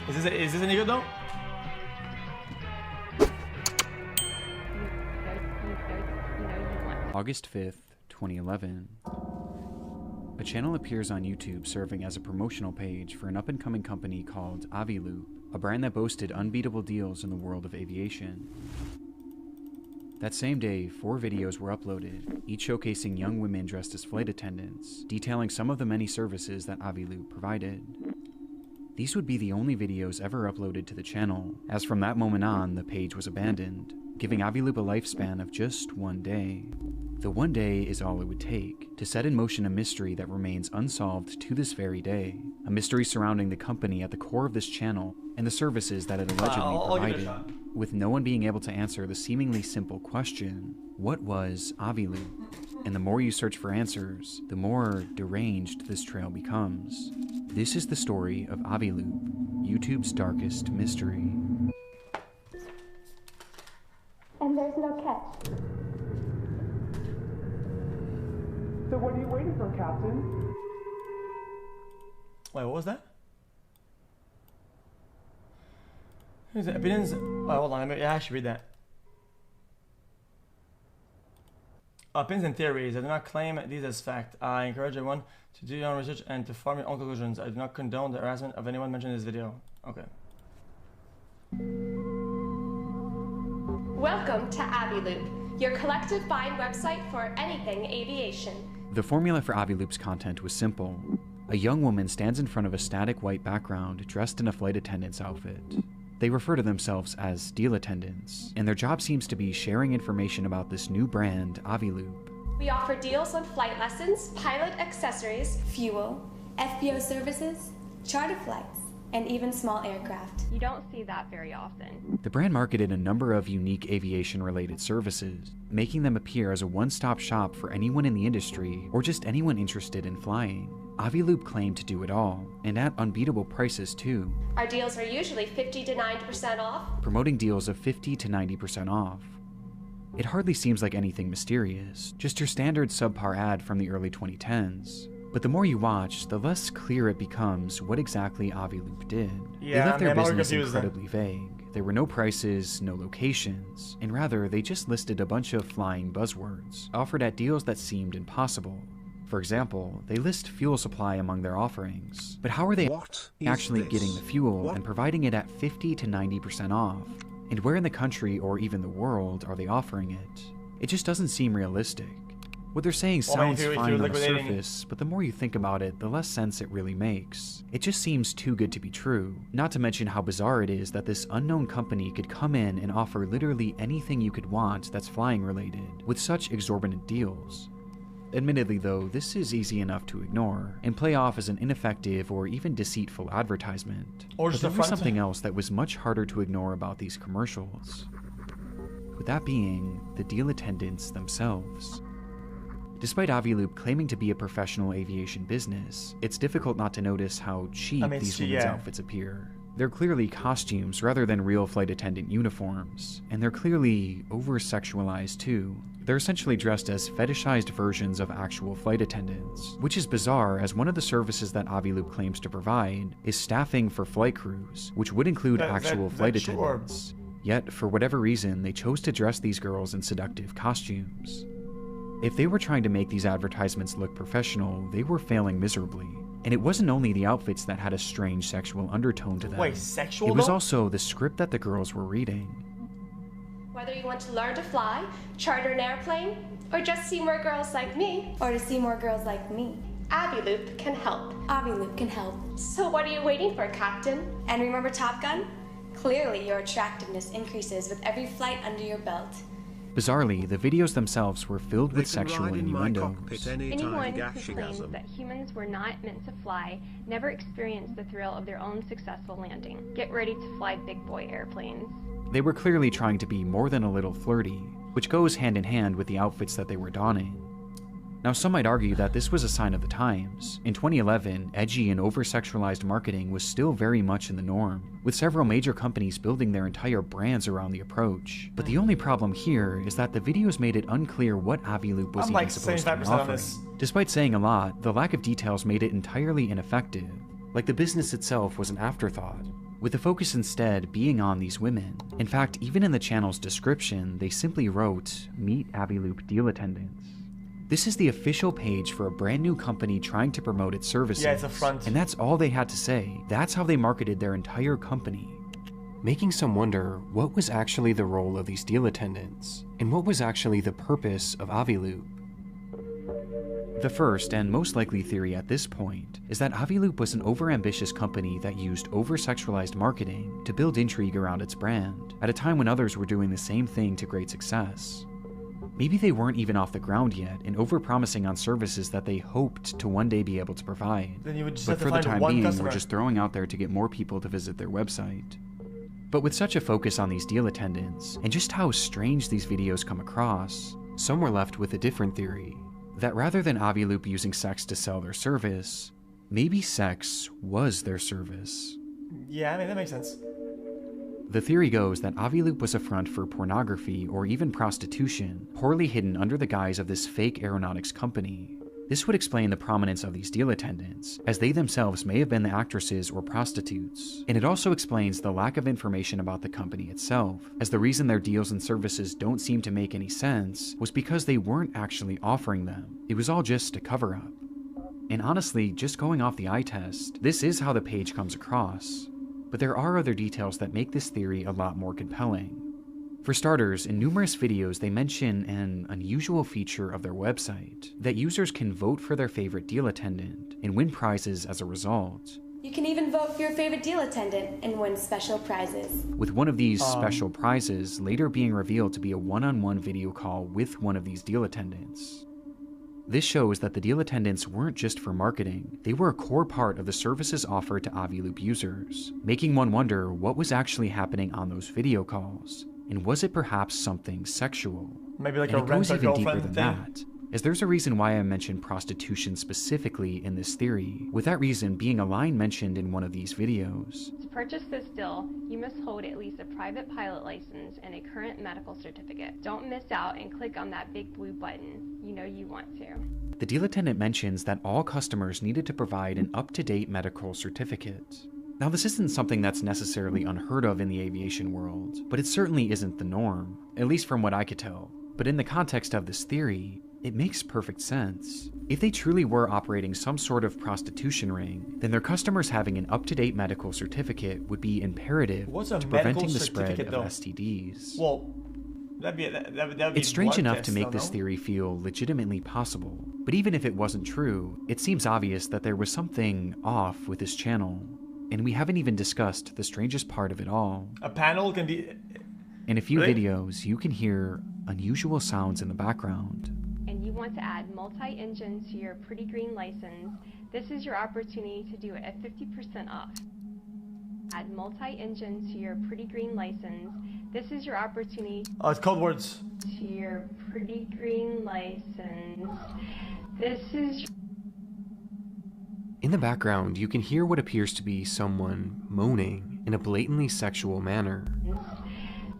Is this any good though? August 5th, 2011. A channel appears on YouTube serving as a promotional page for an up-and-coming company called Aviloop, a brand that boasted unbeatable deals in the world of aviation. That same day, 4 videos were uploaded, each showcasing young women dressed as flight attendants, detailing some of the many services that Aviloop provided. These would be the only videos ever uploaded to the channel, as from that moment on, the page was abandoned, giving Aviloop a lifespan of just 1 day. The 1 day is all it would take to set in motion a mystery that remains unsolved to this very day, a mystery surrounding the company at the core of this channel and the services that it allegedly provided, with no one being able to answer the seemingly simple question, what was Aviloop? And the more you search for answers, the more deranged this trail becomes. This is the story of Aviloop, YouTube's darkest mystery. And there's no catch. So what are you waiting for, Captain? Wait, what was that? Who's it? Opinions? Oh, hold on. Let me actually read that. Opinions and theories. I do not claim these as fact. I encourage everyone to do your own research and to form your own conclusions. I do not condone the harassment of anyone mentioned in this video. Okay. Welcome to Aviloop, your collective buying website for anything aviation. The formula for Aviloop's content was simple. A young woman stands in front of a static white background dressed in a flight attendant's outfit. They refer to themselves as deal attendants, and their job seems to be sharing information about this new brand, Aviloop. We offer deals on flight lessons, pilot accessories, fuel, FBO services, charter flights, and even small aircraft. You don't see that very often. The brand marketed a number of unique aviation-related services, making them appear as a one-stop shop for anyone in the industry or just anyone interested in flying. Aviloop claimed to do it all, and at unbeatable prices too. Our deals are usually 50 to 90% off. Promoting deals of 50 to 90% off. It hardly seems like anything mysterious, just your standard subpar ad from the early 2010s. But the more you watch, the less clear it becomes what exactly Aviloop did. Yeah, they left their business confused incredibly vague. There were no prices, no locations, and rather they just listed a bunch of flying buzzwords, offered at deals that seemed impossible. For example, they list fuel supply among their offerings, but how are they actually getting the fuel and providing it at 50 to 90% off? And where in the country or even the world are they offering it? It just doesn't seem realistic. What they're saying sounds fine on the surface, but the more you think about it, the less sense it really makes. It just seems too good to be true, not to mention how bizarre it is that this unknown company could come in and offer literally anything you could want that's flying related, with such exorbitant deals. Admittedly though, this is easy enough to ignore, and play off as an ineffective or even deceitful advertisement. But there was something else that was much harder to ignore about these commercials. With that being, the deal attendants themselves. Despite Aviloop claiming to be a professional aviation business, it's difficult not to notice how cheap these women's outfits appear. They're clearly costumes rather than real flight attendant uniforms, and they're clearly over-sexualized too. They're essentially dressed as fetishized versions of actual flight attendants, which is bizarre as one of the services that Aviloop claims to provide is staffing for flight crews, which would include actual flight attendants. Yet, for whatever reason, they chose to dress these girls in seductive costumes. If they were trying to make these advertisements look professional, they were failing miserably. And it wasn't only the outfits that had a strange sexual undertone to them. Wait, sexual? It was also the script that the girls were reading. Whether you want to learn to fly, charter an airplane, or just see more girls like me, or to see more girls like me, Aviloop can help. Aviloop can help. So what are you waiting for, Captain? And remember Top Gun? Clearly your attractiveness increases with every flight under your belt. Bizarrely, the videos themselves were filled with sexual innuendos. Anyone who claims that humans were not meant to fly never experienced the thrill of their own successful landing. Get ready to fly big boy airplanes. They were clearly trying to be more than a little flirty, which goes hand in hand with the outfits that they were donning. Now, some might argue that this was a sign of the times. In 2011, edgy and over-sexualized marketing was still very much in the norm, with several major companies building their entire brands around the approach. But the only problem here is that the videos made it unclear what Aviloop was even supposed to be offering. Despite saying a lot, the lack of details made it entirely ineffective, like the business itself was an afterthought. with the focus instead being on these women. In fact, even in the channel's description, they simply wrote, "Meet Aviloop deal attendants." This is the official page for a brand new company trying to promote its services. Yeah, it's a front. And that's all they had to say. That's how they marketed their entire company. Making some wonder what was actually the role of these deal attendants, and what was actually the purpose of Aviloop. The first and most likely theory at this point is that Aviloop was an overambitious company that used over-sexualized marketing to build intrigue around its brand, at a time when others were doing the same thing to great success. Maybe they weren't even off the ground yet and over-promising on services that they hoped to one day be able to provide. Then you would just But have to for the find time one being, customer. we're just throwing out there to get more people to visit their website. But with such a focus on these deal attendants, and just how strange these videos come across, some were left with a different theory. That rather than Aviloop using sex to sell their service, maybe sex was their service. Yeah, I mean, that makes sense. The theory goes that Aviloop was a front for pornography or even prostitution, poorly hidden under the guise of this fake aeronautics company. This would explain the prominence of these deal attendants, as they themselves may have been the actresses or prostitutes. And it also explains the lack of information about the company itself, as the reason their deals and services don't seem to make any sense was because they weren't actually offering them. It was all just a cover-up. And honestly, just going off the eye test, this is how the page comes across. But there are other details that make this theory a lot more compelling. For starters, in numerous videos they mention an unusual feature of their website, that users can vote for their favorite deal attendant and win prizes as a result. You can even vote for your favorite deal attendant and win special prizes. With one of these special prizes later being revealed to be a one-on-one video call with one of these deal attendants. This shows that the deal attendants weren't just for marketing, they were a core part of the services offered to Aviloop users, making one wonder what was actually happening on those video calls. And was it perhaps something sexual? Maybe like And a it goes even deeper rent-a-girlfriend than thing. that, as there's a reason why I mentioned prostitution specifically in this theory, with that reason being a line mentioned in one of these videos. To purchase this deal, you must hold at least a private pilot license and a current medical certificate. Don't miss out and click on that big blue button. You know you want to. The deal attendant mentions that all customers needed to provide an up-to-date medical certificate. Now, this isn't something that's necessarily unheard of in the aviation world, but it certainly isn't the norm, at least from what I could tell. But in the context of this theory, it makes perfect sense. If they truly were operating some sort of prostitution ring, then their customers having an up-to-date medical certificate would be imperative What's a to medical preventing the spread certificate, of though? STDs. Well, that would be It's strange blood enough test, to make though, this no? theory feel legitimately possible, but even if it wasn't true, it seems obvious that there was something off with this channel. And we haven't even discussed the strangest part of it all. A panel can be... In a few Really? videos, you can hear unusual sounds in the background. And you want to add multi-engine to your pretty green license, this is your opportunity to do it at 50% off. Add multi-engine to your pretty green license, this is your opportunity Oh, it's code words. to your pretty green license. This is In the background, you can hear what appears to be someone moaning in a blatantly sexual manner,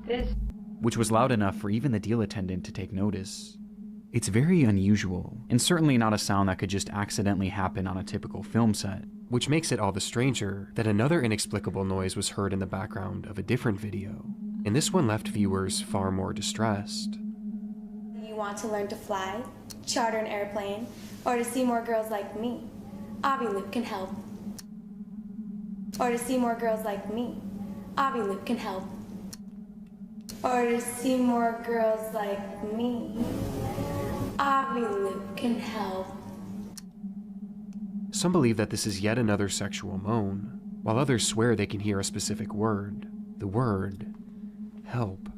this which was loud enough for even the deal attendant to take notice. It's very unusual, and certainly not a sound that could just accidentally happen on a typical film set, which makes it all the stranger that another inexplicable noise was heard in the background of a different video, and this one left viewers far more distressed. You want to learn to fly, charter an airplane, or to see more girls like me? Aviloop can help. Or to see more girls like me? Aviloop can help. Or to see more girls like me? Aviloop can help. Some believe that this is yet another sexual moan, while others swear they can hear a specific word, the word help.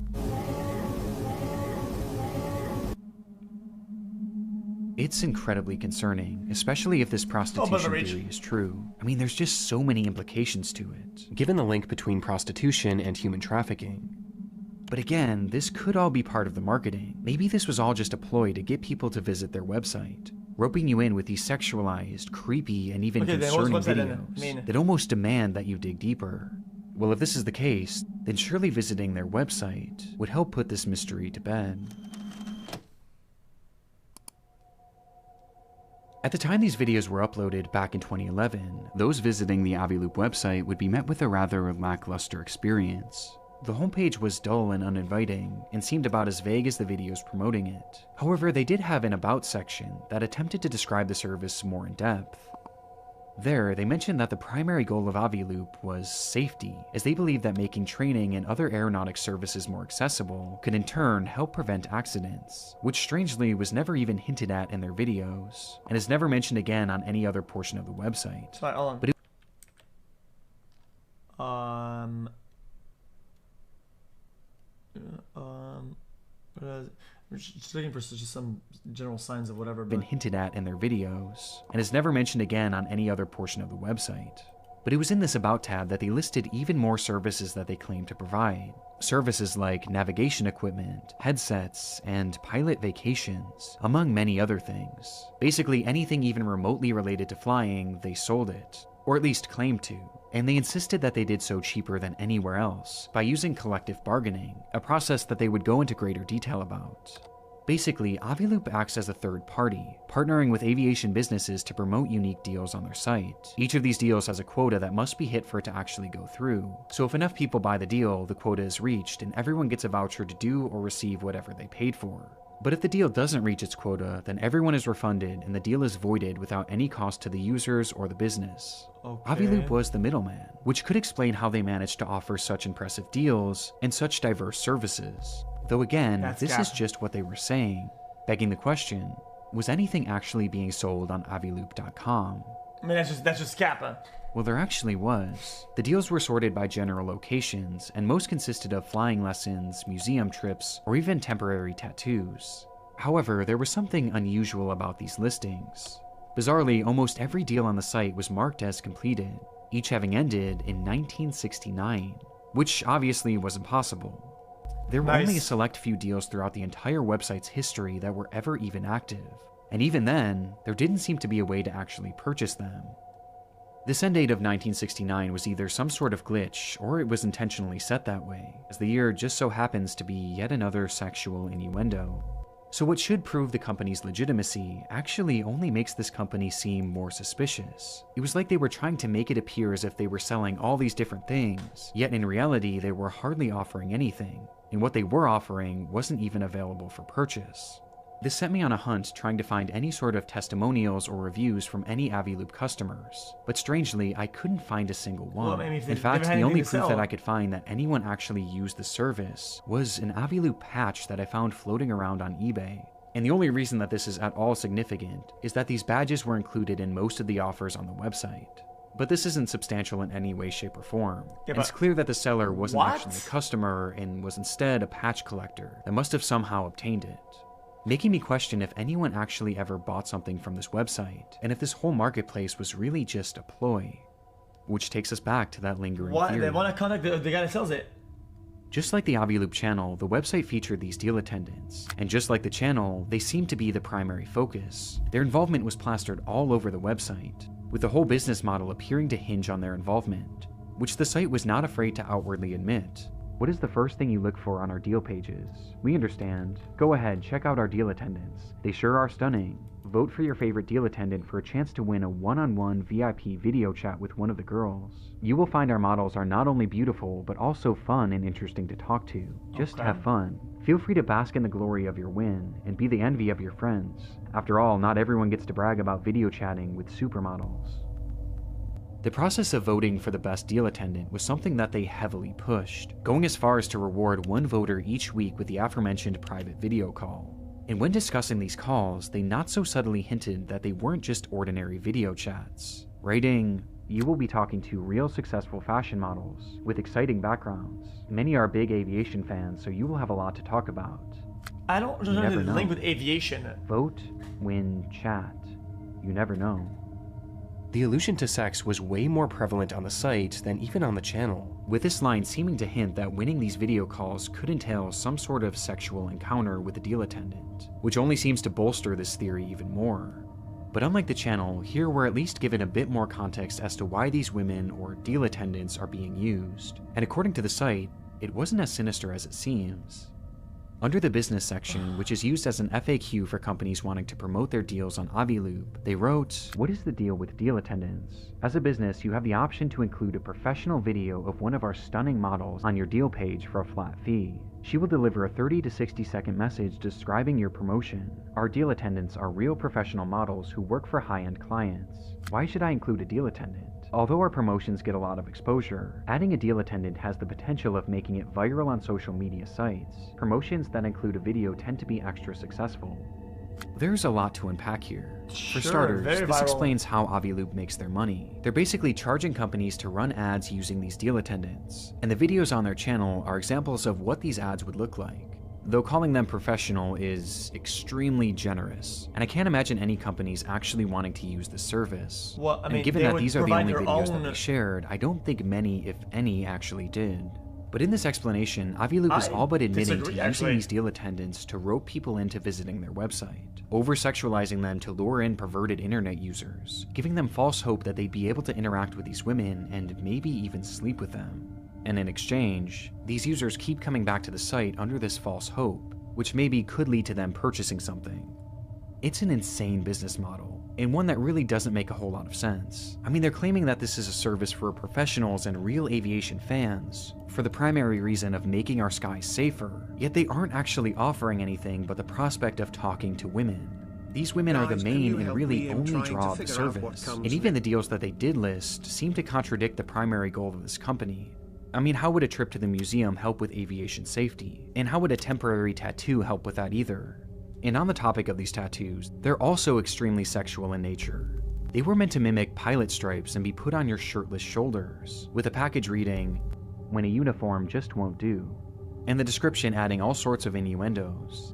It's incredibly concerning, especially if this prostitution reach. theory is true. I mean, there's just so many implications to it, given the link between prostitution and human trafficking. But again, this could all be part of the marketing. Maybe this was all just a ploy to get people to visit their website, roping you in with these sexualized, creepy, and even Okay, then what's concerning website then? videos I mean- that almost demand that you dig deeper. Well, if this is the case, then surely visiting their website would help put this mystery to bed. At the time these videos were uploaded back in 2011, those visiting the Aviloop website would be met with a rather lackluster experience. The homepage was dull and uninviting, and seemed about as vague as the videos promoting it. However, they did have an About section that attempted to describe the service more in depth. There, they mentioned that the primary goal of Aviloop was safety, as they believed that making training and other aeronautic services more accessible could in turn help prevent accidents, which strangely was never even hinted at in their videos, and is never mentioned again on any other portion of the website. Sorry, hold on. We're just looking for just some general signs of whatever. Been hinted at in their videos, and is never mentioned again on any other portion of the website. But it was in this About tab that they listed even more services that they claimed to provide. Services like navigation equipment, headsets, and pilot vacations, among many other things. Basically anything even remotely related to flying, they sold it. Or at least claimed to. And they insisted that they did so cheaper than anywhere else, by using collective bargaining, a process that they would go into greater detail about. Basically, Aviloop acts as a third party, partnering with aviation businesses to promote unique deals on their site. Each of these deals has a quota that must be hit for it to actually go through, so if enough people buy the deal, the quota is reached and everyone gets a voucher to do or receive whatever they paid for. But if the deal doesn't reach its quota, then everyone is refunded and the deal is voided without any cost to the users or the business. Okay. Aviloop was the middleman, which could explain how they managed to offer such impressive deals and such diverse services. Though again, this is just what they were saying, begging the question, was anything actually being sold on Aviloop.com? I mean, that's just Kappa. Well, there actually was. The deals were sorted by general locations, and most consisted of flying lessons, museum trips, or even temporary tattoos. However, there was something unusual about these listings. Bizarrely, almost every deal on the site was marked as completed, each having ended in 1969, which obviously was impossible. There were only a select few deals throughout the entire website's history that were ever even active, and even then, there didn't seem to be a way to actually purchase them. This end date of 1969 was either some sort of glitch, or it was intentionally set that way, as the year just so happens to be yet another sexual innuendo. So what should prove the company's legitimacy actually only makes this company seem more suspicious. It was like they were trying to make it appear as if they were selling all these different things, yet in reality they were hardly offering anything, and what they were offering wasn't even available for purchase. This set me on a hunt trying to find any sort of testimonials or reviews from any Aviloop customers, but strangely, I couldn't find a single one. In fact, the only proof that I could find that anyone actually used the service was an Aviloop patch that I found floating around on eBay. And the only reason that this is at all significant is that these badges were included in most of the offers on the website. But this isn't substantial in any way, shape, or form. And it's clear that the seller wasn't actually a customer and was instead a patch collector that must have somehow obtained it. Making me question if anyone actually ever bought something from this website, and if this whole marketplace was really just a ploy. Which takes us back to that lingering theory. They want to contact the guy that sells it. Just like the Aviloop channel, the website featured these deal attendants, and just like the channel, they seemed to be the primary focus. Their involvement was plastered all over the website, with the whole business model appearing to hinge on their involvement, which the site was not afraid to outwardly admit. What is the first thing you look for on our deal pages? We understand. Go ahead, check out our deal attendants. They sure are stunning. Vote for your favorite deal attendant for a chance to win a one-on-one VIP video chat with one of the girls. You will find our models are not only beautiful, but also fun and interesting to talk to. Just have fun. Feel free to bask in the glory of your win, and be the envy of your friends. After all, not everyone gets to brag about video chatting with supermodels. The process of voting for the best deal attendant was something that they heavily pushed, going as far as to reward one voter each week with the aforementioned private video call. And when discussing these calls, they not so subtly hinted that they weren't just ordinary video chats, writing, "You will be talking to real successful fashion models with exciting backgrounds. Many are big aviation fans, so you will have a lot to talk about. I don't know the link with aviation. Vote, win, chat. You never know." The allusion to sex was way more prevalent on the site than even on the channel, with this line seeming to hint that winning these video calls could entail some sort of sexual encounter with the deal attendant, which only seems to bolster this theory even more. But unlike the channel, here we're at least given a bit more context as to why these women or deal attendants are being used, and according to the site, it wasn't as sinister as it seems. Under the business section, which is used as an FAQ for companies wanting to promote their deals on Aviloop, they wrote, "What is the deal with deal attendance? As a business, you have the option to include a professional video of one of our stunning models on your deal page for a flat fee. She will deliver a 30 to 60-second message describing your promotion. Our deal attendants are real professional models who work for high-end clients. Why should I include a deal attendant? Although our promotions get a lot of exposure, adding a deal attendant has the potential of making it viral on social media sites. Promotions that include a video tend to be extra successful." There's a lot to unpack here. For starters, this explains how Aviloop makes their money. They're basically charging companies to run ads using these deal attendants, and the videos on their channel are examples of what these ads would look like. Though calling them professional is extremely generous, and I can't imagine any companies actually wanting to use the service. Well, I mean, and given that these are the only videos that own... they shared, I don't think many, if any, actually did. But in this explanation, Aviloop is all but admitting to using these deal attendants to rope people into visiting their website, over-sexualizing them to lure in perverted internet users, giving them false hope that they'd be able to interact with these women and maybe even sleep with them. And in exchange, these users keep coming back to the site under this false hope, which maybe could lead to them purchasing something. It's an insane business model, and one that really doesn't make a whole lot of sense. I mean, they're claiming that this is a service for professionals and real aviation fans, for the primary reason of making our skies safer, yet they aren't actually offering anything but the prospect of talking to women. These women are the main and really only draw of the service, and even the deals that they did list seem to contradict the primary goal of this company. I mean, how would a trip to the museum help with aviation safety? And how would a temporary tattoo help with that either? And on the topic of these tattoos, they're also extremely sexual in nature. They were meant to mimic pilot stripes and be put on your shirtless shoulders, with a package reading, "When a uniform just won't do," and the description adding all sorts of innuendos.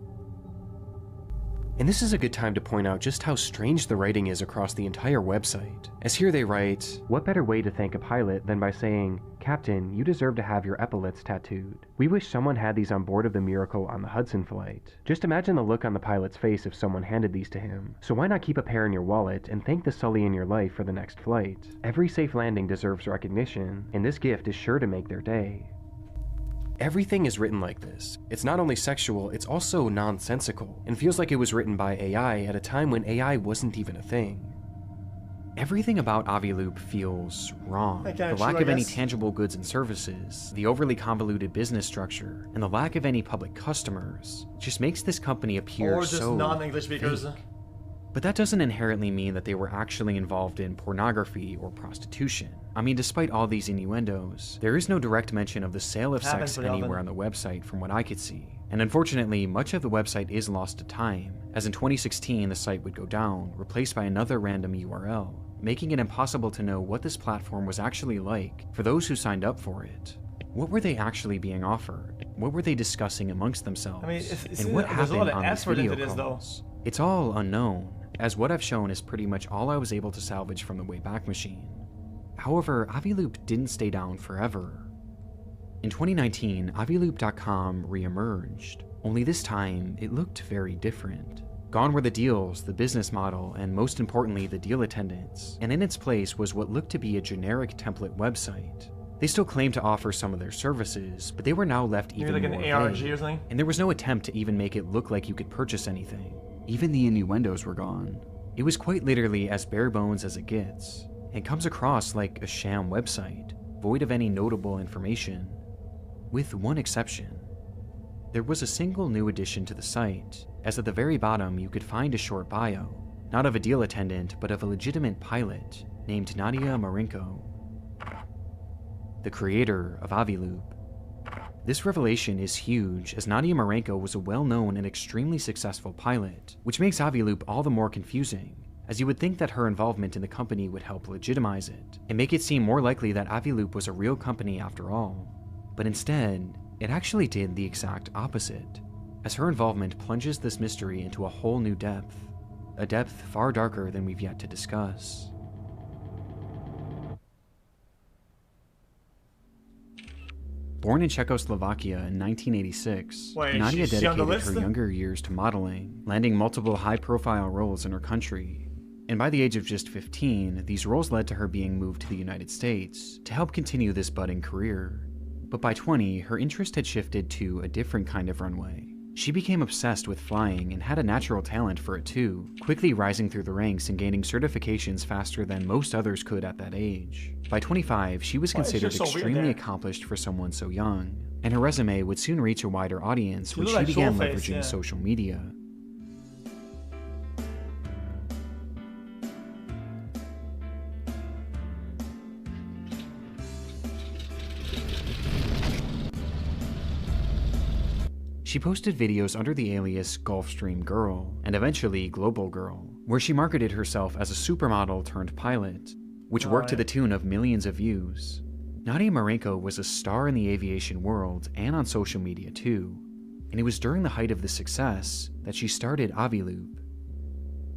And this is a good time to point out just how strange the writing is across the entire website, as here they write, "What better way to thank a pilot than by saying, 'Captain, you deserve to have your epaulets tattooed. We wish someone had these on board of the Miracle on the Hudson flight.' Just imagine the look on the pilot's face if someone handed these to him. So why not keep a pair in your wallet and thank the Sully in your life for the next flight? Every safe landing deserves recognition, and this gift is sure to make their day." Everything is written like this. It's not only sexual, it's also nonsensical, and feels like it was written by AI at a time when AI wasn't even a thing. Everything about Aviloop feels wrong. The lack of any tangible goods and services, the overly convoluted business structure, and the lack of any public customers just makes this company appear so non-English speakers. fake. But that doesn't inherently mean that they were actually involved in pornography or prostitution. I mean, despite all these innuendos, there is no direct mention of the sale of sex anywhere on the website from what I could see. And unfortunately, much of the website is lost to time, as in 2016 the site would go down, replaced by another random URL, making it impossible to know what this platform was actually like for those who signed up for it. What were they actually being offered? What were they discussing amongst themselves? I mean, and what happened on these video calls? It's all unknown, as what I've shown is pretty much all I was able to salvage from the Wayback Machine. However, Aviloop didn't stay down forever. In 2019, Aviloop.com re-emerged, only this time it looked very different. Gone were the deals, the business model, and most importantly the deal attendants, and in its place was what looked to be a generic template website. They still claimed to offer some of their services, but they were now left even like more an ARG vague, or something? and there was no attempt to even make it look like you could purchase anything. Even the innuendos were gone. It was quite literally as bare bones as it gets. It comes across like a sham website, void of any notable information, with one exception. There was a single new addition to the site, as at the very bottom you could find a short bio, not of a deal attendant, but of a legitimate pilot named Nadia Marinko, the creator of Aviloop. This revelation is huge, as Nadia Marinko was a well-known and extremely successful pilot, which makes Aviloop all the more confusing, as you would think that her involvement in the company would help legitimize it, and make it seem more likely that Aviloop was a real company after all. But instead, it actually did the exact opposite, as her involvement plunges this mystery into a whole new depth, a depth far darker than we've yet to discuss. Born in Czechoslovakia in 1986, Nadia dedicated her younger years to modeling, landing multiple high-profile roles in her country. And by the age of just 15, these roles led to her being moved to the United States to help continue this budding career. But by 20, her interest had shifted to a different kind of runway, She became obsessed with flying and had a natural talent for it too, quickly rising through the ranks and gaining certifications faster than most others could at that age. By 25, she was considered extremely accomplished for someone so young, and her resume would soon reach a wider audience when she began leveraging social media. She posted videos under the alias Gulfstream Girl, and eventually Global Girl, where she marketed herself as a supermodel turned pilot, which worked to the tune of millions of views. Nadia Marenko was a star in the aviation world and on social media too, and it was during the height of this success that she started Aviloop.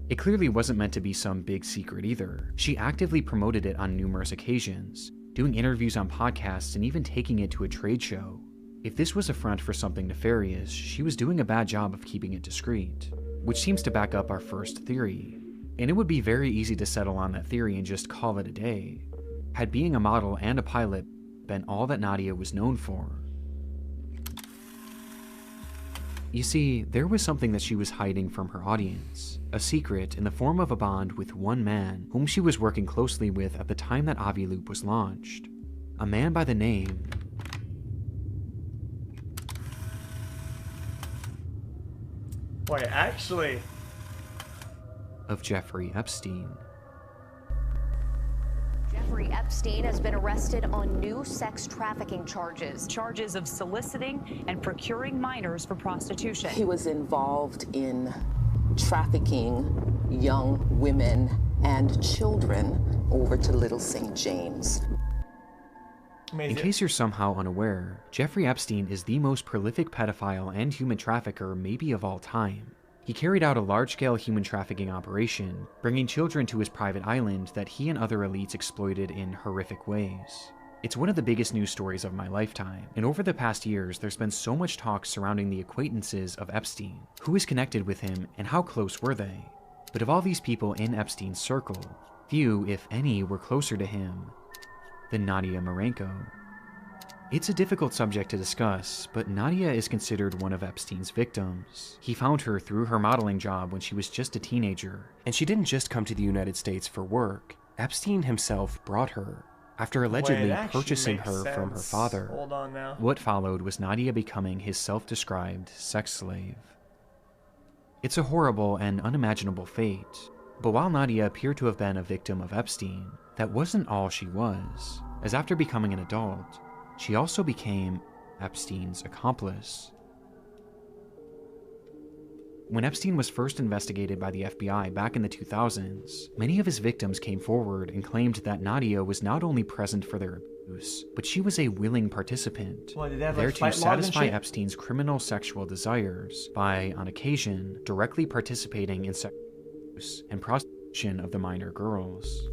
It clearly wasn't meant to be some big secret either. She actively promoted it on numerous occasions, doing interviews on podcasts and even taking it to a trade show. If this was a front for something nefarious, she was doing a bad job of keeping it discreet, which seems to back up our first theory. And it would be very easy to settle on that theory and just call it a day, had being a model and a pilot been all that Nadia was known for. You see, there was something that she was hiding from her audience, a secret in the form of a bond with one man whom she was working closely with at the time that Aviloop was launched. A man by the name Wait, actually, of Jeffrey Epstein. Jeffrey Epstein has been arrested on new sex trafficking charges. Charges of soliciting and procuring minors for prostitution. He was involved in trafficking young women and children over to Little St. James. In case you're somehow unaware, Jeffrey Epstein is the most prolific pedophile and human trafficker maybe of all time. He carried out a large-scale human trafficking operation, bringing children to his private island that he and other elites exploited in horrific ways. It's one of the biggest news stories of my lifetime, and over the past years there's been so much talk surrounding the acquaintances of Epstein, who is connected with him and how close were they. But of all these people in Epstein's circle, few, if any, were closer to him than Nadia Marenko. It's a difficult subject to discuss, but Nadia is considered one of Epstein's victims. He found her through her modeling job when she was just a teenager, and she didn't just come to the United States for work. Epstein himself brought her, after allegedly purchasing her from her father. Hold on now. What followed was Nadia becoming his self-described sex slave. It's a horrible and unimaginable fate, but while Nadia appeared to have been a victim of Epstein, that wasn't all she was, as after becoming an adult, she also became Epstein's accomplice. When Epstein was first investigated by the FBI back in the 2000s, many of his victims came forward and claimed that Nadia was not only present for their abuse, but she was a willing participant, there to satisfy Epstein's criminal sexual desires by, on occasion, directly participating in sexual abuse and prostitution of the minor girls.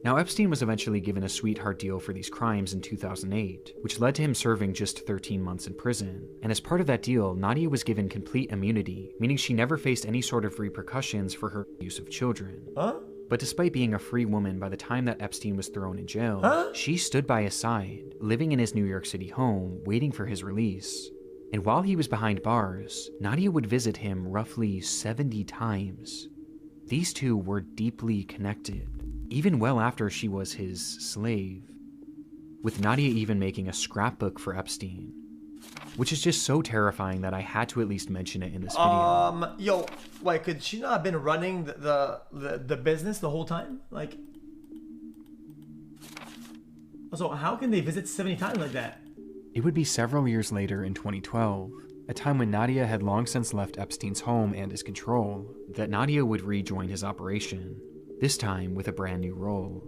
Now, Epstein was eventually given a sweetheart deal for these crimes in 2008, which led to him serving just 13 months in prison. And as part of that deal, Nadia was given complete immunity, meaning she never faced any sort of repercussions for her use of children. But despite being a free woman by the time that Epstein was thrown in jail, she stood by his side, living in his New York City home, waiting for his release. And while he was behind bars, Nadia would visit him roughly 70 times. These two were deeply connected, even well after she was his slave, with Nadia even making a scrapbook for Epstein, which is just so terrifying that I had to at least mention it in this video. Yo, wait, could she not have been running the business the whole time? Like, so how can they visit 70 times like that? It would be several years later in 2012, a time when Nadia had long since left Epstein's home and his control, that Nadia would rejoin his operation, this time with a brand new role.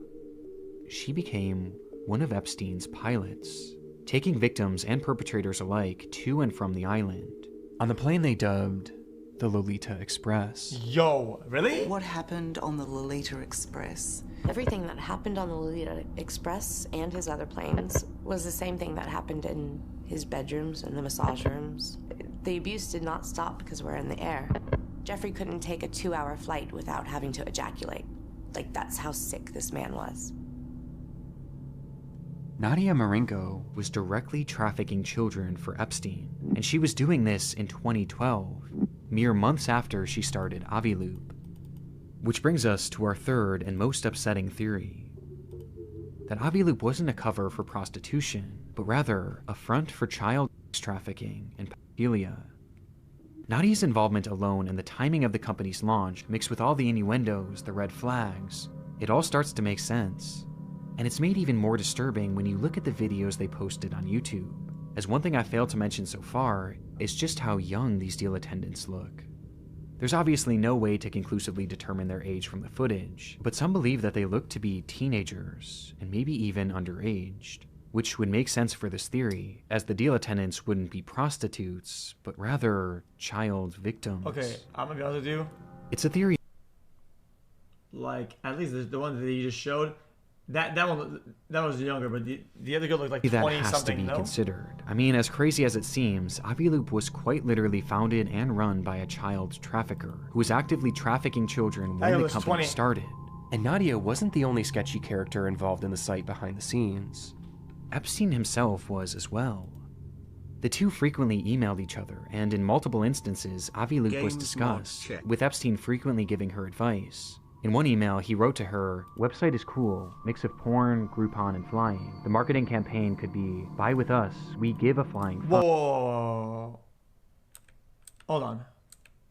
She became one of Epstein's pilots, taking victims and perpetrators alike to and from the island, on the plane they dubbed the Lolita Express. Yo, really? What happened on the Lolita Express? Everything that happened on the Lolita Express and his other planes was the same thing that happened in his bedrooms and the massage rooms. The abuse did not stop because we're in the air. Jeffrey couldn't take a 2-hour flight without having to ejaculate. Like, that's how sick this man was. Nadia Marenko was directly trafficking children for Epstein, and she was doing this in 2012, mere months after she started Aviloop. Which brings us to our third and most upsetting theory, that Aviloop wasn't a cover for prostitution, but rather a front for child trafficking and pedophilia. Nadia's involvement alone and the timing of the company's launch, mixed with all the innuendos, the red flags, it all starts to make sense. And it's made even more disturbing when you look at the videos they posted on YouTube, as one thing I failed to mention so far is just how young these deal attendants look. There's obviously no way to conclusively determine their age from the footage, but some believe that they look to be teenagers, and maybe even underaged, which would make sense for this theory, as the deal attendants wouldn't be prostitutes, but rather child victims. Okay, I'm gonna be honest with you. It's a theory. Like, at least the one that you just showed, that one was younger, but the other girl looked like 20 that has something. to be no? considered. I mean, as crazy as it seems, Aviloop was quite literally founded and run by a child trafficker who was actively trafficking children when the company started. And Nadia wasn't the only sketchy character involved in the site behind the scenes. Epstein himself was as well. The two frequently emailed each other, and in multiple instances, Aviloop was discussed, with Epstein frequently giving her advice. In one email, he wrote to her, "Website is cool, mix of porn, Groupon, and flying. The marketing campaign could be, buy with us, we give a flying fuck." Whoa. Hold on.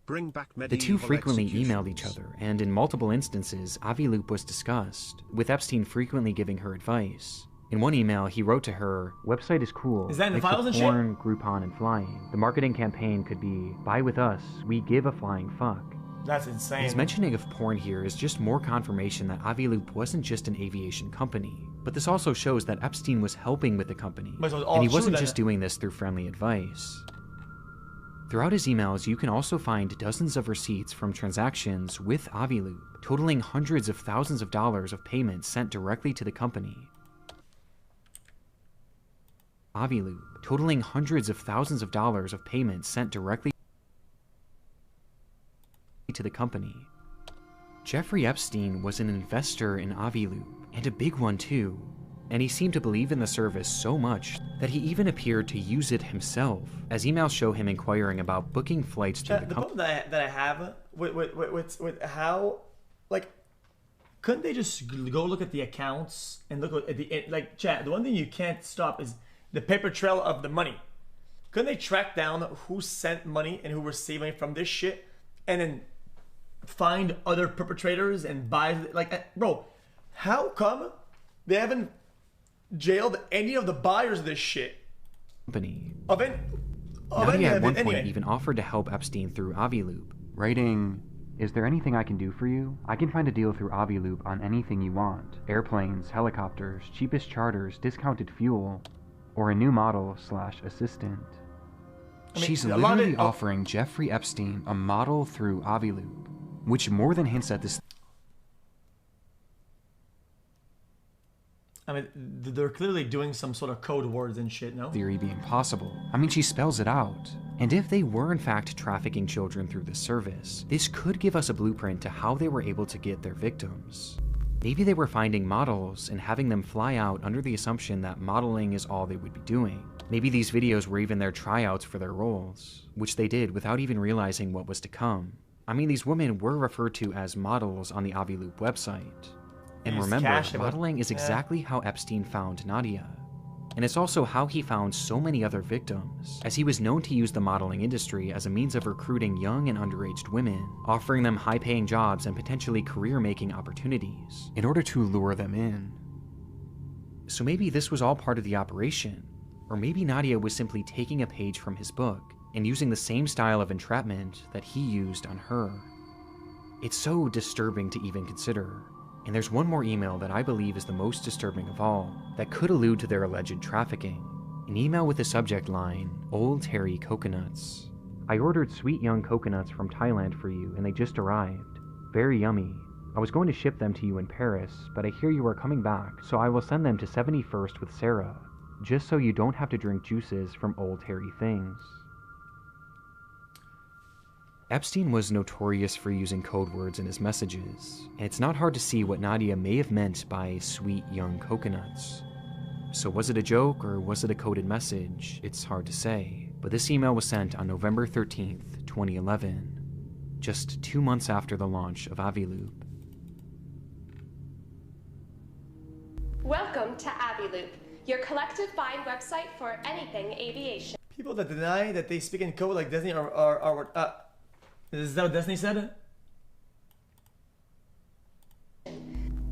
Bring back the two frequently emailed each other, and in multiple instances, Aviloop was discussed, with Epstein frequently giving her advice. In one email, he wrote to her, "Website is cool, is that in the mix files of and porn, Groupon, and flying. The marketing campaign could be, buy with us, we give a flying fuck." That's insane. His mentioning of porn here is just more confirmation that Aviloop wasn't just an aviation company, but this also shows that Epstein was helping with the company, and he wasn't just doing this through friendly advice. Throughout his emails, you can also find dozens of receipts from transactions with Aviloop, totaling hundreds of thousands of dollars of payments sent directly to the company. Aviloop, totaling hundreds of thousands of dollars of payments sent directly to the company. Jeffrey Epstein was an investor in Aviloop, and a big one too, and he seemed to believe in the service so much that he even appeared to use it himself, as emails show him inquiring about booking flights to the company. The problem that I have with how, like, couldn't they just go look at the accounts and look at the, like, chat, the one thing you can't stop is the paper trail of the money. Couldn't they track down who sent money and who received money from this shit, and then find other perpetrators and buy, like, bro, how come they haven't jailed any of the buyers of this shit? Nadia at one point even offered to help Epstein through Aviloop, writing, "Is there anything I can do for you? I can find a deal through Aviloop on anything you want. Airplanes, helicopters, cheapest charters, discounted fuel, or a new model/assistant." She's literally offering Jeffrey Epstein a model through Aviloop, which more than hints at this. I mean, they're clearly doing some sort of code words and shit, no? Theory being possible. I mean, she spells it out. And if they were in fact trafficking children through this service, this could give us a blueprint to how they were able to get their victims. Maybe they were finding models and having them fly out under the assumption that modeling is all they would be doing. Maybe these videos were even their tryouts for their roles, which they did without even realizing what was to come. I mean, these women were referred to as models on the Aviloop website. And remember, modeling is exactly how Epstein found Nadia. And it's also how he found so many other victims, as he was known to use the modeling industry as a means of recruiting young and underage women, offering them high-paying jobs and potentially career-making opportunities, in order to lure them in. So maybe this was all part of the operation, or maybe Nadia was simply taking a page from his book and using the same style of entrapment that he used on her. It's so disturbing to even consider. And there's one more email that I believe is the most disturbing of all, that could allude to their alleged trafficking. An email with the subject line, "Old Terry Coconuts. I ordered sweet young coconuts from Thailand for you and they just arrived. Very yummy. I was going to ship them to you in Paris, but I hear you are coming back, so I will send them to 71st with Sarah, just so you don't have to drink juices from Old Terry things." Epstein was notorious for using code words in his messages, and it's not hard to see what Nadia may have meant by sweet young coconuts. So was it a joke or was it a coded message? It's hard to say, but this email was sent on November 13th, 2011, just 2 months after the launch of Aviloop. Welcome to Aviloop, your collective buying website for anything aviation. People that deny that they speak in code like Disney is that what Disney said?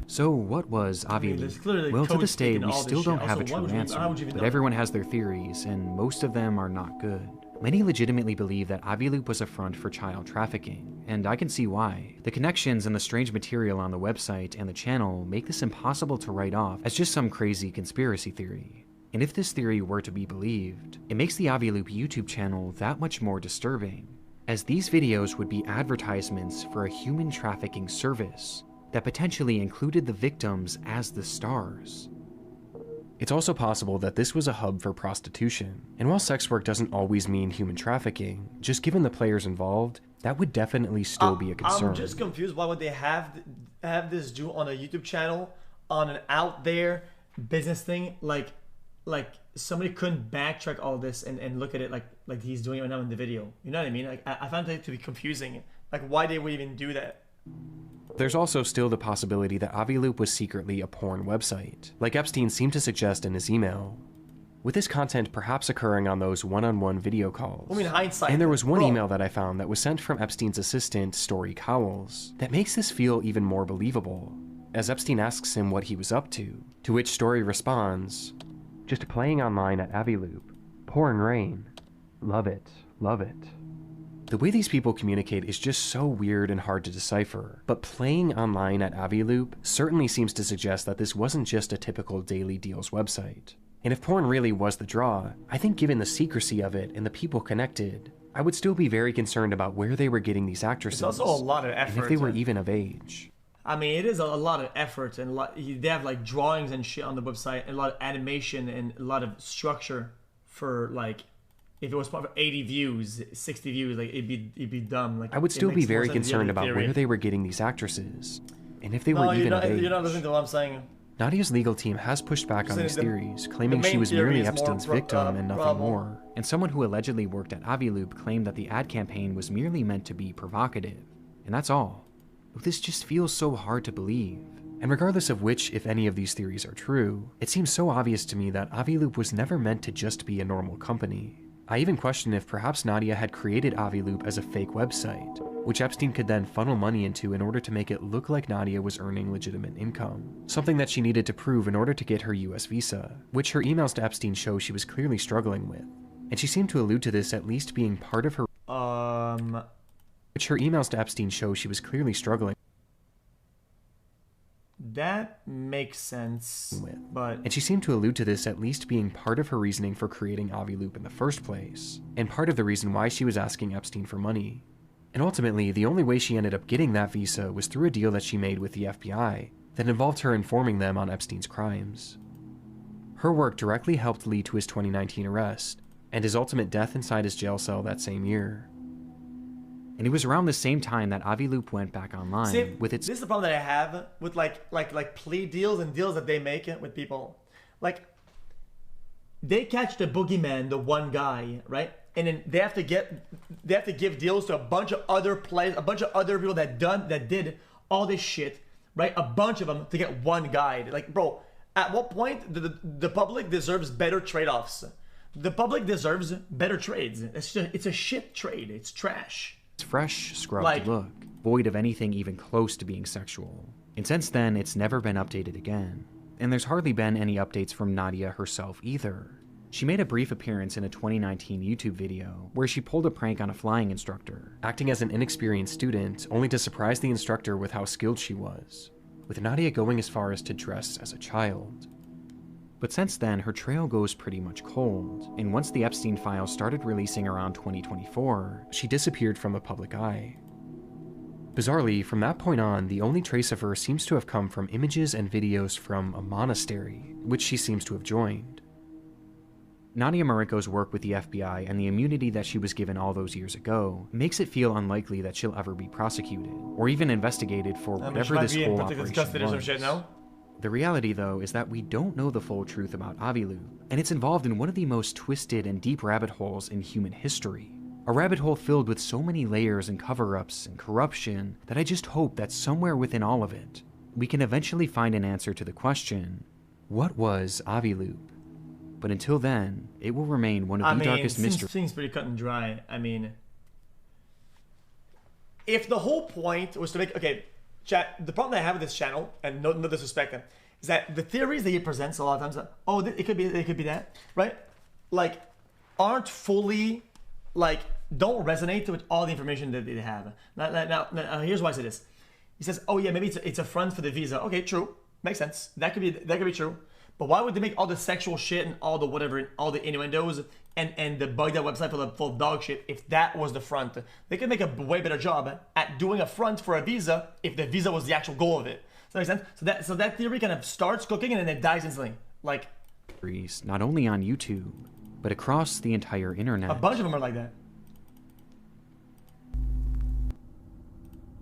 So what was Aviloop? Well, to this day, we still don't have a true answer, but everyone has their theories, and most of them are not good. Many legitimately believe that Aviloop was a front for child trafficking, and I can see why. The connections and the strange material on the website and the channel make this impossible to write off as just some crazy conspiracy theory. And if this theory were to be believed, it makes the Aviloop YouTube channel that much more disturbing, as these videos would be advertisements for a human trafficking service that potentially included the victims as the stars. It's also possible that this was a hub for prostitution, and while sex work doesn't always mean human trafficking, just given the players involved, that would definitely still be a concern. I'm just confused, why would they have this do on a YouTube channel on an out there business thing? Like somebody couldn't backtrack all this and look at it like he's doing it right now in the video. You know what I mean? Like I found it to be confusing. Like why they would even do that. There's also still the possibility that Aviloop was secretly a porn website, like Epstein seemed to suggest in his email, with this content perhaps occurring on those one-on-one video calls. I mean, hindsight. And there was one email that I found that was sent from Epstein's assistant, Story Cowles, that makes this feel even more believable, as Epstein asks him what he was up to which Story responds, "Just playing online at Aviloop. Pouring rain. Love it, love it." The way these people communicate is just so weird and hard to decipher, but playing online at Aviloop certainly seems to suggest that this wasn't just a typical daily deals website. And if porn really was the draw, I think given the secrecy of it and the people connected, I would still be very concerned about where they were getting these actresses. It's also a lot of effort. And if they were even of age. I mean, it is a lot of effort, and they have like drawings and shit on the website, and a lot of animation and a lot of structure for like, if it was 80 views, 60 views, like it'd be dumb. Like I would still be very concerned about where they were getting these actresses, and if they were even of age. You're not listening to what I'm saying. Nadia's legal team has pushed back on these theories, claiming she was merely Epstein's victim and nothing more. And someone who allegedly worked at Aviloop claimed that the ad campaign was merely meant to be provocative, and that's all. This just feels so hard to believe. And regardless of which, if any of these theories are true, it seems so obvious to me that Aviloop was never meant to just be a normal company. I even question if perhaps Nadia had created Aviloop as a fake website, which Epstein could then funnel money into in order to make it look like Nadia was earning legitimate income, something that she needed to prove in order to get her US visa, which her emails to Epstein show she was clearly struggling with, and she seemed to allude to this at least being part of her which her emails to Epstein show she was clearly struggling That makes sense, but... And she seemed to allude to this at least being part of her reasoning for creating Aviloop in the first place, and part of the reason why she was asking Epstein for money. And ultimately, the only way she ended up getting that visa was through a deal that she made with the FBI that involved her informing them on Epstein's crimes. Her work directly helped lead to his 2019 arrest, and his ultimate death inside his jail cell that same year. And it was around the same time that Aviloop went back online with its... This is the problem that I have with like plea deals and deals that they make with people. Like, they catch the boogeyman, the one guy, right? And then they have to give deals to a bunch of other players, a bunch of other people that did all this shit, right? A bunch of them to get one guy. Like, bro, at what point the public deserves better trade-offs? The public deserves better trades. It's a shit trade. It's trash. It's fresh, scrubbed look, void of anything even close to being sexual. And since then, it's never been updated again. And there's hardly been any updates from Nadia herself either. She made a brief appearance in a 2019 YouTube video where she pulled a prank on a flying instructor, acting as an inexperienced student only to surprise the instructor with how skilled she was, with Nadia going as far as to dress as a child. But since then, her trail goes pretty much cold, and once the Epstein files started releasing around 2024, she disappeared from the public eye. Bizarrely, from that point on, the only trace of her seems to have come from images and videos from a monastery, which she seems to have joined. Nadia Marinko's work with the FBI and the immunity that she was given all those years ago makes it feel unlikely that she'll ever be prosecuted, or even investigated for whatever this whole operation was. Or some shit, no? The reality, though, is that we don't know the full truth about Aviloop, and it's involved in one of the most twisted and deep rabbit holes in human history. A rabbit hole filled with so many layers and cover-ups and corruption that I just hope that somewhere within all of it, we can eventually find an answer to the question, what was Aviloop? But until then, it will remain one of the darkest mysteries. Seems pretty cut and dry. I mean, if the whole point was to make... Okay, chat, the problem that I have with this channel, and no disrespect, is that the theories that he presents a lot of times, oh, it could be that, right? Like, aren't fully, like, don't resonate with all the information that they have. Now, here's why I say this. He says, oh yeah, maybe it's a front for the visa. Okay, true. Makes sense. That could be true. But why would they make all the sexual shit and all the whatever, all the innuendos and the bug that website full of dog shit if that was the front? They could make a way better job at doing a front for a visa if the visa was the actual goal of it. Does that make sense? So that theory kind of starts cooking and then it dies instantly. Like, not only on YouTube, but across the entire internet. A bunch of them are like that.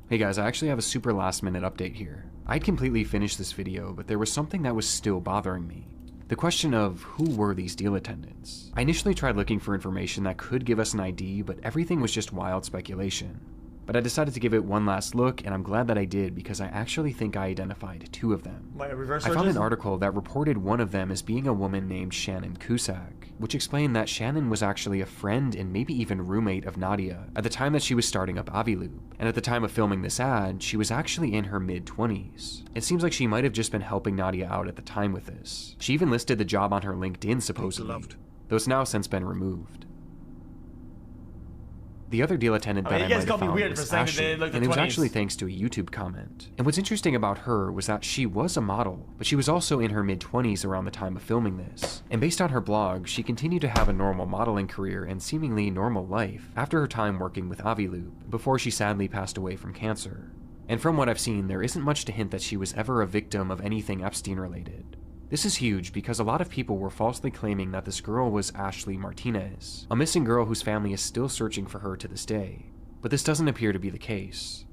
Hey guys, I actually have a super last minute update here. I'd completely finished this video, but there was something that was still bothering me. The question of who were these deal attendants? I initially tried looking for information that could give us an ID, but everything was just wild speculation. But I decided to give it one last look, and I'm glad that I did because I actually think I identified 2 of them. I found an article that reported one of them as being a woman named Shannon Cusack, which explained that Shannon was actually a friend and maybe even roommate of Nadia at the time that she was starting up Aviloop, and at the time of filming this ad, she was actually in her mid-20s. It seems like she might have just been helping Nadia out at the time with this. She even listed the job on her LinkedIn supposedly, though it's now since been removed. The other deal attendant that I might have found was Ashley, and it was actually thanks to a YouTube comment. And what's interesting about her was that she was a model, but she was also in her mid-20s around the time of filming this. And based on her blog, she continued to have a normal modeling career and seemingly normal life after her time working with Aviloop, before she sadly passed away from cancer. And from what I've seen, there isn't much to hint that she was ever a victim of anything Epstein-related. This is huge because a lot of people were falsely claiming that this girl was Ashley Martinez, a missing girl whose family is still searching for her to this day. But this doesn't appear to be the case.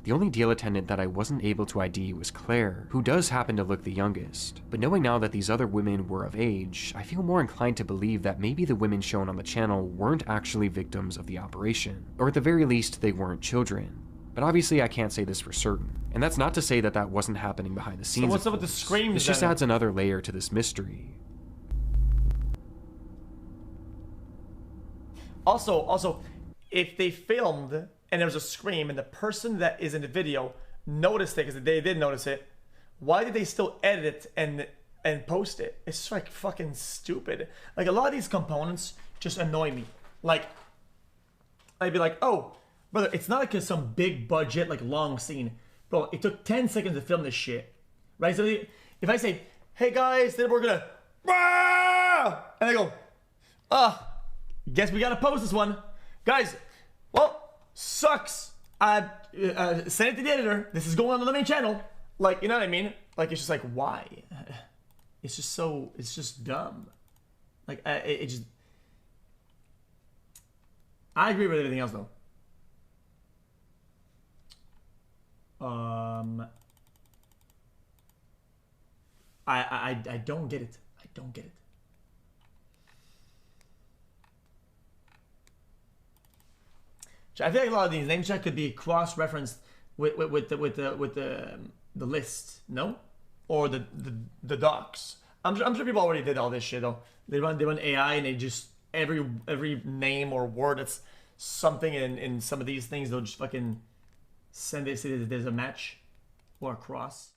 The only deal attendant that I wasn't able to ID was Claire, who does happen to look the youngest. But knowing now that these other women were of age, I feel more inclined to believe that maybe the women shown on the channel weren't actually victims of the operation, or at the very least they weren't children. But obviously I can't say this for certain. And that's not to say that that wasn't happening behind the scenes. So what's up with the screams? This just adds another layer to this mystery. Also, if they filmed and there was a scream and the person that is in the video noticed it, because they did notice it, why did they still edit it and post it? It's just like fucking stupid. Like, a lot of these components just annoy me. Like, I'd be like, oh, brother, it's not like some big budget, like, long scene. Bro, it took 10 seconds to film this shit. Right? So if I say, hey guys, then we're gonna... And I go, guess we gotta post this one. Guys, well, sucks. Send it to the editor. This is going on the main channel. Like, you know what I mean? Like, it's just like, why? It's just dumb. Like, it just... I agree with everything else, though. I don't get it. I don't get it. I feel like a lot of these name check could be cross-referenced with the list, no, or the docs. I'm sure people already did all this shit though. They run AI and they just every name or word that's something in some of these things they'll just fucking send it. Say that there's a match or a cross.